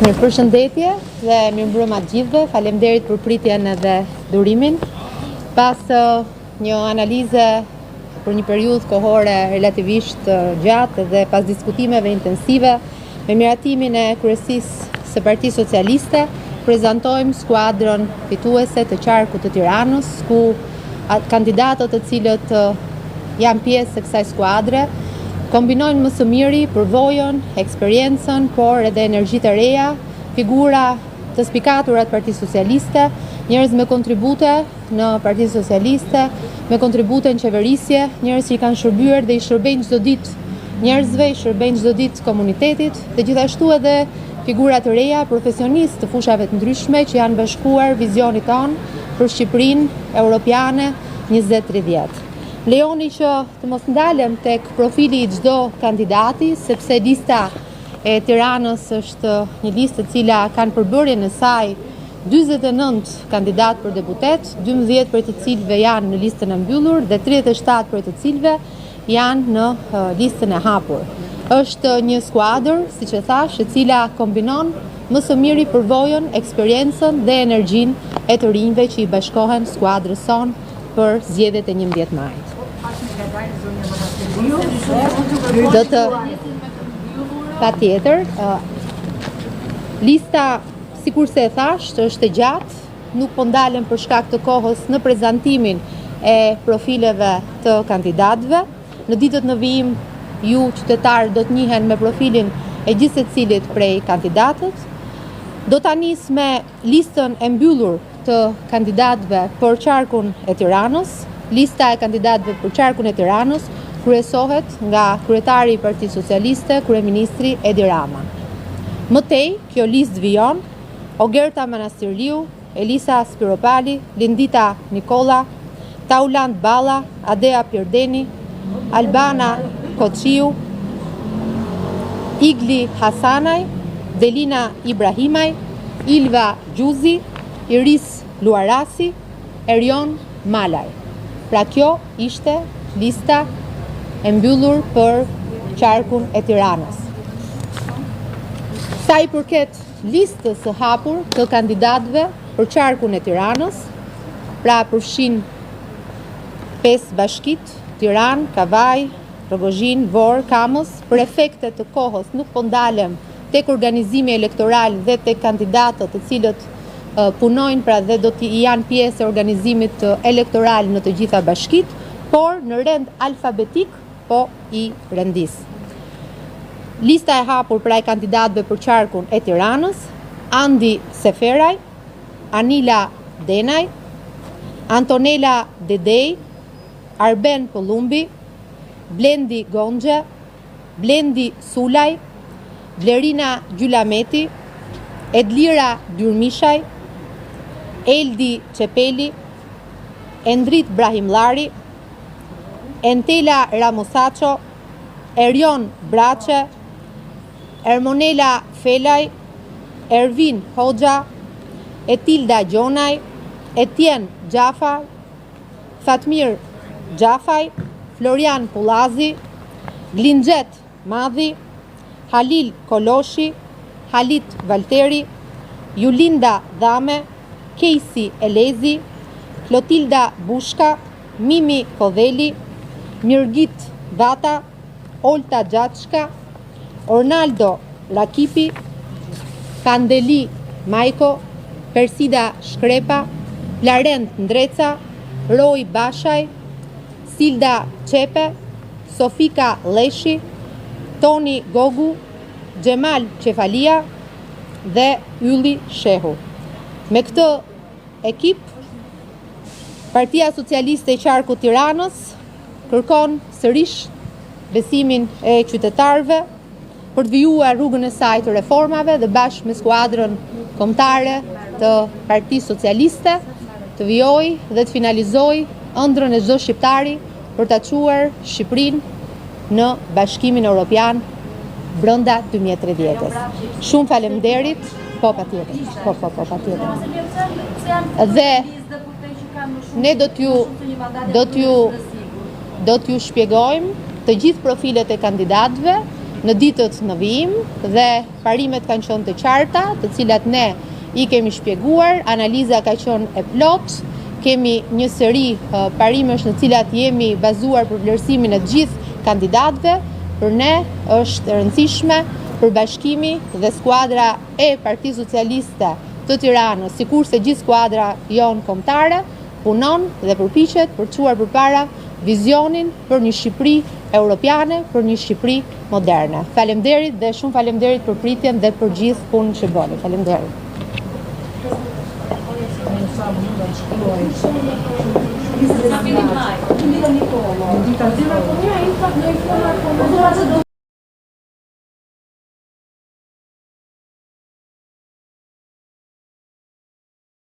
Mirëpërshëndetje dhe mirëmbrëma të gjithëve. Faleminderit për pritjen edhe durimin. Pas një analize për një periudhë kohore relativisht gjatë dhe pas diskutimeve intensive me miratimin e kryesisë së Partisë Socialiste, prezantojmë skuadrën fituese të qarkut të Tiranës, ku kandidatët të cilët janë pjesë e kësaj skuadre kombinojnë më së miri përvojën, eksperiencën, por edhe energjitë e reja, figura të spikatura të Partisë Socialiste, njerëz me kontribute në Partisë Socialiste, me kontribute në qeverisje, njerëz që i kanë shërbyer dhe i shërbejnë çdo ditë njerëzve, i shërbejnë çdo ditë komunitetit, dhe gjithashtu edhe figura të reja, profesionistë të fushave të ndryshme që janë bashkuar vizionit tonë për Shqipërinë europiane 2030. Lejoni që të mos ndalem tek profili i çdo kandidati, sepse lista e Tiranës është një listë e cila kanë përbërjen e saj 49 kandidat për deputet, 12 për të cilëve janë në listën e mbyllur dhe 37 për të cilëve janë në listën e hapur. Është një skuadër, siç e thash, e cila kombinon më së miri përvojën, eksperiencën dhe energjinë e të rinjve që i bashkohen skuadrës sonë për zgjedhjet e 11 majit. Do të patjetër, lista, sikurse e thash, është e gjatë, nuk po ndalem për shkak të kohës në prezantimin e profileve të kandidatëve. Në ditët në vijim, ju qytetarë do të njihen me profilin e gjithë secilit prej kandidatët. Do ta nis me listën e mbyllur të kandidatëve për qarkun e Tiranës. Lista e kandidatëve për qarkun e Tiranës kryesohet nga kryetari i Partisë Socialiste, kryeministri Edi Rama. Mëtej, kjo listë vijon Ogerta Manastirliu, Elisa Spiropali, Lindita Nikola, Tauland Balla, Adea Pierdeni, Albana Koçiu, Igli Hasanaj, Delina Ibrahimaj, Ilva Gjuzi, Iris Luarasi, Erion Malaj. Pra kjo ishte lista e mbyllur për qarkun e Tiranës. Sa i përket listës së hapur të kandidatëve për qarkun e Tiranës, pra përfshin 5 bashkit, Tiranë, Kavaj, Rogozhin, Vorë, Kamës. Për efekte të kohës nuk po ndalem tek organizimi elektoral dhe tek kandidatët të cilët punojnë pra dhe do të janë pjesë e organizimit elektoral në të gjitha bashkit, por në rend alfabetik po i rendis. Lista e hapur pra e kandidatëve për qarkun e Tiranës: Andi Seferaj, Anila Denaj, Antonela Dedej, Arben Pëllumbi, Blendi Gonxhe, Blendi Sulaj, Blerina Gjulameti, Edlira Dyrmishaj, Eldi Çepeli, Endrit Brahimllari, Entela Ramosaço, Erion Braçe, Ermonela Felaj, Ervin Hoxha, Etilda Gjonaj, Etien Gjafaj, Fatmir Gjafaj, Florian Pullazi, Glinxhet Madhi, Halil Koloshi, Halit Valteri, Julinda Dhame, Kejsi Elezi, Klotilda Bushka, Mimi Kodheli, Mirgit Vata, Olta Gjatshka, Ornaldo Rakipi, Kandeli Majko, Persida Shkrepa, Larent Ndreca, Roj Bashaj, Silda Qepe, Sofika Leshi, Toni Gogu, Gjemal Qefalia dhe Ylli Shehu. Me këtë ekip, Partia Socialiste e Qarkut Tiranës kërkon sërish besimin e qytetarëve për të vijuar rrugën e saj të reformave dhe bashkë me skuadrën kombëtare të Partisë Socialiste të vijojë dhe të finalizojë ëndrrën e çdo shqiptari për ta çuar Shqipërinë në Bashkimin Evropian brenda 2030-s. Shumë faleminderit. Po, patjetër. Po, patjetër. Dhe ne do t'ju shpjegojmë të gjithë profilet e kandidatëve në ditët në vijim dhe parimet kanë qenë të qarta, të cilat ne i kemi shpjeguar, analiza ka qenë e plot, kemi një seri parimesh në cilat jemi bazuar për vlerësimin e gjithë kandidatëve. Për ne është e rëndësishme përbashkimi dhe skuadra e Partisë Socialiste të Tiranës, sikurse gjithë skuadra jonë kombëtare, punon dhe përpiqet për të çuar përpara vizionin për një Shqipëri europiane, për një Shqipëri moderne. Faleminderit dhe shumë faleminderit për pritjen dhe për gjithë punën që bëni. Faleminderit.